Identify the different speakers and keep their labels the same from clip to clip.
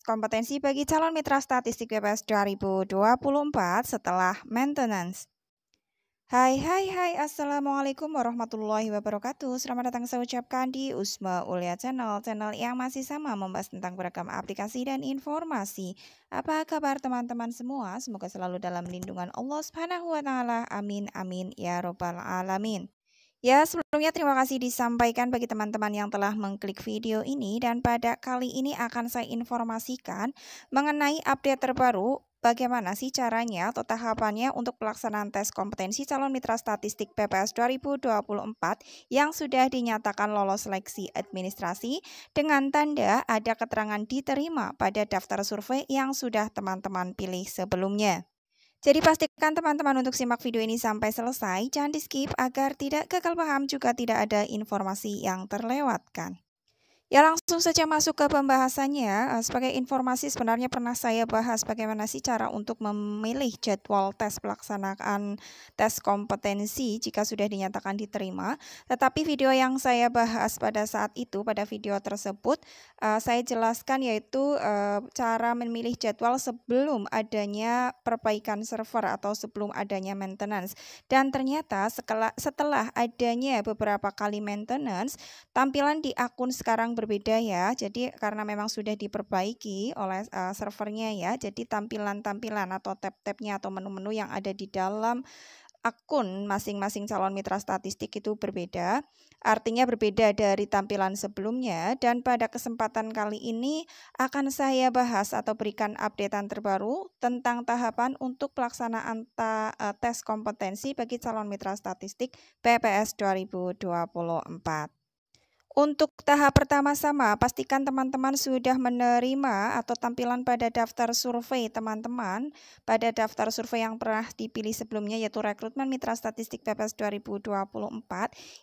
Speaker 1: kompetensi bagi calon mitra statistik BPS 2024 setelah maintenance. Hai, Assalamualaikum warahmatullahi wabarakatuh. Selamat datang saya ucapkan di Usma Ulia Channel yang masih sama membahas tentang beragam aplikasi dan informasi. Apa kabar teman-teman semua? Semoga selalu dalam lindungan Allah Subhanahu wa Ta'ala. Amin, amin ya Robbal 'Alamin. Ya, sebelumnya terima kasih disampaikan bagi teman-teman yang telah mengklik video ini, dan pada kali ini akan saya informasikan mengenai update terbaru bagaimana sih caranya atau tahapannya untuk pelaksanaan tes kompetensi calon mitra statistik BPS 2024 yang sudah dinyatakan lolos seleksi administrasi dengan tanda ada keterangan diterima pada daftar survei yang sudah teman-teman pilih sebelumnya. Jadi pastikan teman-teman untuk simak video ini sampai selesai, jangan di skip agar tidak gagal paham juga tidak ada informasi yang terlewatkan. Ya, langsung saja masuk ke pembahasannya. Sebagai informasi sebenarnya pernah saya bahas bagaimana sih cara untuk memilih jadwal tes pelaksanaan tes kompetensi jika sudah dinyatakan diterima. Tetapi video yang saya bahas pada saat itu, pada video tersebut, saya jelaskan yaitu cara memilih jadwal sebelum adanya perbaikan server atau sebelum adanya maintenance. Dan ternyata setelah adanya beberapa kali maintenance, tampilan di akun sekarang berbeda ya. Jadi karena memang sudah diperbaiki oleh servernya ya. Jadi tampilan-tampilan atau tab-tabnya atau menu-menu yang ada di dalam akun masing-masing calon mitra statistik itu berbeda. Artinya berbeda dari tampilan sebelumnya, dan pada kesempatan kali ini akan saya bahas atau berikan updatean terbaru tentang tahapan untuk pelaksanaan tes kompetensi bagi calon mitra statistik BPS 2024. Untuk tahap pertama sama, pastikan teman-teman sudah menerima atau tampilan pada daftar survei teman-teman. Pada daftar survei yang pernah dipilih sebelumnya yaitu rekrutmen mitra statistik BPS 2024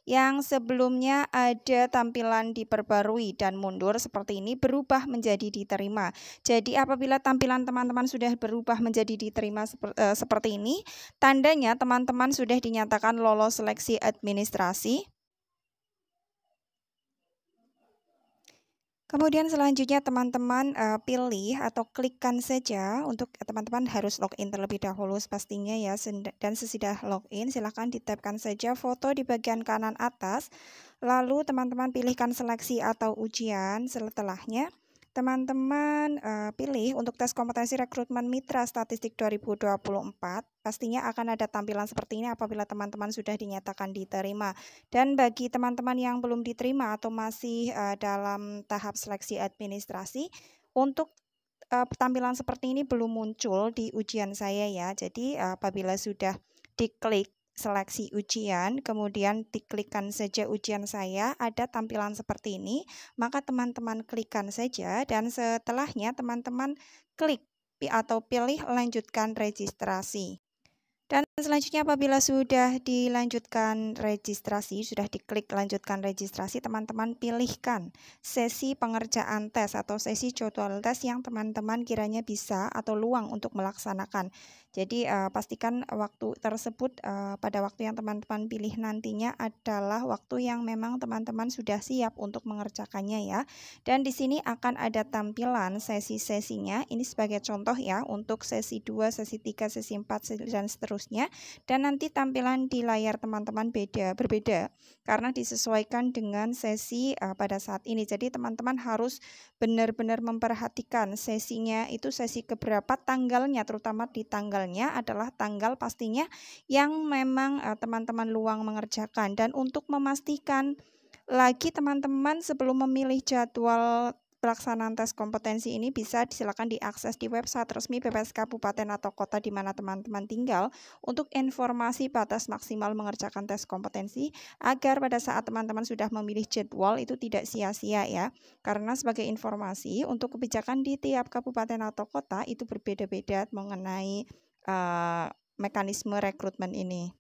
Speaker 1: yang sebelumnya ada tampilan diperbarui dan mundur seperti ini berubah menjadi diterima. Jadi apabila tampilan teman-teman sudah berubah menjadi diterima seperti ini, tandanya teman-teman sudah dinyatakan lolos seleksi administrasi. Kemudian selanjutnya teman-teman pilih atau klikkan saja. Untuk teman-teman harus login terlebih dahulu pastinya ya, dan sesudah login silahkan ditapkan saja foto di bagian kanan atas. Lalu teman-teman pilihkan seleksi atau ujian. Setelahnya teman-teman pilih untuk tes kompetensi rekrutmen mitra statistik 2024. Pastinya akan ada tampilan seperti ini apabila teman-teman sudah dinyatakan diterima. Dan bagi teman-teman yang belum diterima atau masih dalam tahap seleksi administrasi, untuk tampilan seperti ini belum muncul di ujian saya ya. Jadi apabila sudah diklik seleksi ujian, kemudian diklikkan saja ujian saya, ada tampilan seperti ini, maka teman-teman klikkan saja, dan setelahnya teman-teman klik atau pilih lanjutkan registrasi. Dan selanjutnya apabila sudah dilanjutkan registrasi, sudah diklik lanjutkan registrasi, teman-teman pilihkan sesi pengerjaan tes atau sesi jadwal tes yang teman-teman kiranya bisa atau luang untuk melaksanakan. Jadi pastikan waktu tersebut pada waktu yang teman-teman pilih nantinya adalah waktu yang memang teman-teman sudah siap untuk mengerjakannya ya. Dan di sini akan ada tampilan sesi-sesinya. Ini sebagai contoh ya, untuk sesi 2, sesi 3, sesi 4 dan seterusnya. Dan nanti tampilan di layar teman-teman berbeda karena disesuaikan dengan sesi pada saat ini. Jadi teman-teman harus benar-benar memperhatikan sesinya itu sesi keberapa, tanggalnya, terutama di tanggalnya adalah tanggal pastinya yang memang teman-teman luang mengerjakan. Dan untuk memastikan lagi teman-teman sebelum memilih jadwal pelaksanaan tes kompetensi ini bisa silakan diakses di website resmi BPS Kabupaten atau Kota di mana teman-teman tinggal untuk informasi batas maksimal mengerjakan tes kompetensi, agar pada saat teman-teman sudah memilih jadwal itu tidak sia-sia ya. Karena sebagai informasi, untuk kebijakan di tiap kabupaten atau kota itu berbeda-beda mengenai mekanisme rekrutmen ini.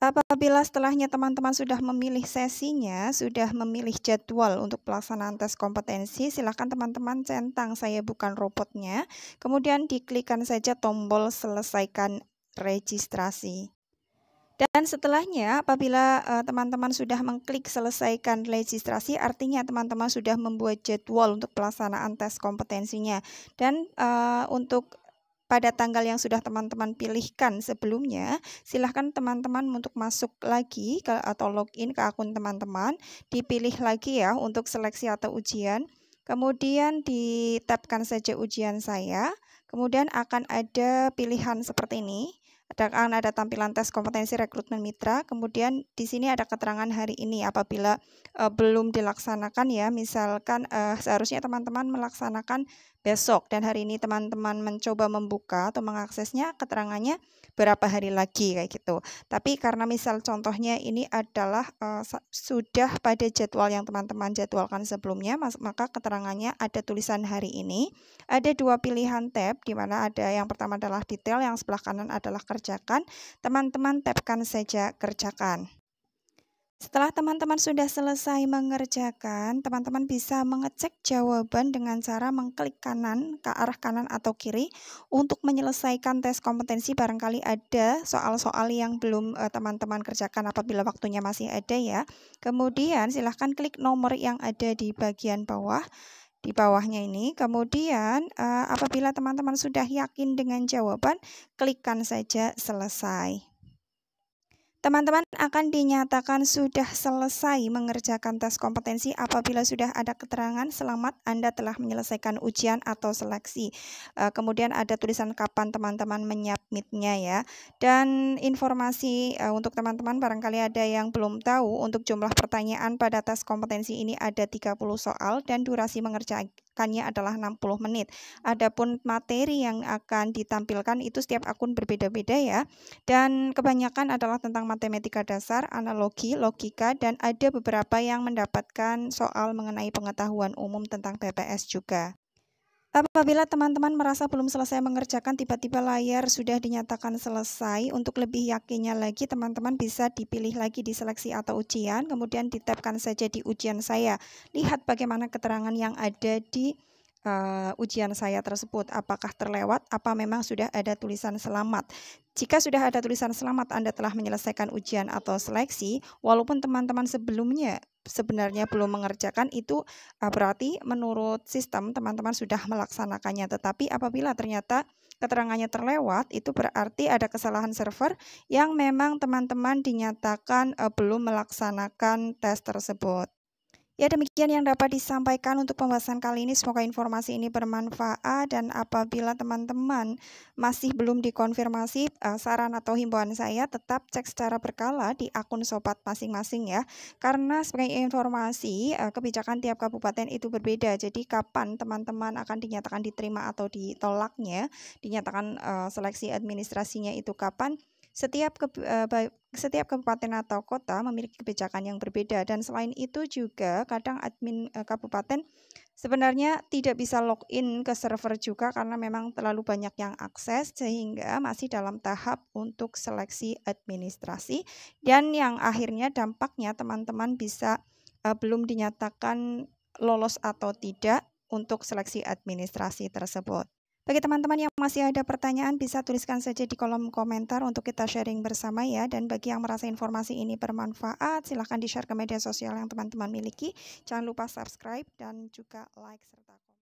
Speaker 1: Apabila setelahnya teman-teman sudah memilih sesinya, sudah memilih jadwal untuk pelaksanaan tes kompetensi, silakan teman-teman centang saya bukan robotnya, kemudian diklikkan saja tombol selesaikan registrasi. Dan setelahnya apabila, teman-teman sudah mengklik selesaikan registrasi, artinya teman-teman sudah membuat jadwal untuk pelaksanaan tes kompetensinya. Dan, untuk pada tanggal yang sudah teman-teman pilihkan sebelumnya, silahkan teman-teman untuk masuk lagi atau login ke akun teman-teman, dipilih lagi ya untuk seleksi atau ujian, kemudian di-tap-kan saja ujian saya, kemudian akan ada pilihan seperti ini. Akan ada tampilan tes kompetensi rekrutmen mitra, kemudian di sini ada keterangan hari ini apabila, belum dilaksanakan ya, misalkan, seharusnya teman-teman melaksanakan besok dan hari ini teman-teman mencoba membuka atau mengaksesnya, keterangannya berapa hari lagi kayak gitu. Tapi karena misal contohnya ini adalah, sudah pada jadwal yang teman-teman jadwalkan sebelumnya, maka keterangannya ada tulisan hari ini. Ada 2 pilihan tab, di mana ada yang pertama adalah detail, yang sebelah kanan adalah kerjakan. Teman-teman tap-kan saja kerjakan. Setelah teman-teman sudah selesai mengerjakan, teman-teman bisa mengecek jawaban dengan cara mengklik kanan, ke arah kanan atau kiri untuk menyelesaikan tes kompetensi. Barangkali ada soal-soal yang belum teman-teman kerjakan apabila waktunya masih ada ya. Kemudian silahkan klik nomor yang ada di bagian bawah. Di bawahnya ini, kemudian apabila teman-teman sudah yakin dengan jawaban, klikkan saja selesai. Teman-teman akan dinyatakan sudah selesai mengerjakan tes kompetensi apabila sudah ada keterangan selamat Anda telah menyelesaikan ujian atau seleksi. Kemudian ada tulisan kapan teman-teman menyubmitnya ya. Dan informasi untuk teman-teman barangkali ada yang belum tahu, untuk jumlah pertanyaan pada tes kompetensi ini ada 30 soal dan durasi mengerjakannya adalah 60 menit. Adapun materi yang akan ditampilkan itu setiap akun berbeda-beda ya. Dan kebanyakan adalah tentang matematika dasar, analogi, logika, dan ada beberapa yang mendapatkan soal mengenai pengetahuan umum tentang PPS juga. Apabila teman-teman merasa belum selesai mengerjakan, tiba-tiba layar sudah dinyatakan selesai, untuk lebih yakinnya lagi teman-teman bisa dipilih lagi di seleksi atau ujian, kemudian ditapkan saja di ujian saya. Lihat bagaimana keterangan yang ada di ujian saya tersebut, apakah terlewat, apa memang sudah ada tulisan selamat. Jika sudah ada tulisan selamat Anda telah menyelesaikan ujian atau seleksi, walaupun teman-teman sebelumnya sebenarnya belum mengerjakan, itu berarti menurut sistem teman-teman sudah melaksanakannya. Tetapi apabila ternyata keterangannya terlewat, itu berarti ada kesalahan server yang memang teman-teman dinyatakan belum melaksanakan tes tersebut. Ya, demikian yang dapat disampaikan untuk pembahasan kali ini. Semoga informasi ini bermanfaat, dan apabila teman-teman masih belum dikonfirmasi saran atau himbauan saya, tetap cek secara berkala di akun sobat masing-masing ya. Karena sebagai informasi, kebijakan tiap kabupaten itu berbeda. Jadi kapan teman-teman akan dinyatakan diterima atau ditolaknya, dinyatakan seleksi administrasinya itu kapan, setiap kabupaten atau kota memiliki kebijakan yang berbeda. Dan selain itu juga kadang admin kabupaten sebenarnya tidak bisa login ke server juga karena memang terlalu banyak yang akses, sehingga masih dalam tahap untuk seleksi administrasi, dan yang akhirnya dampaknya teman-teman bisa belum dinyatakan lolos atau tidak untuk seleksi administrasi tersebut. Bagi teman-teman yang masih ada pertanyaan, bisa tuliskan saja di kolom komentar untuk kita sharing bersama ya. Dan bagi yang merasa informasi ini bermanfaat, silahkan di-share ke media sosial yang teman-teman miliki. Jangan lupa subscribe dan juga like serta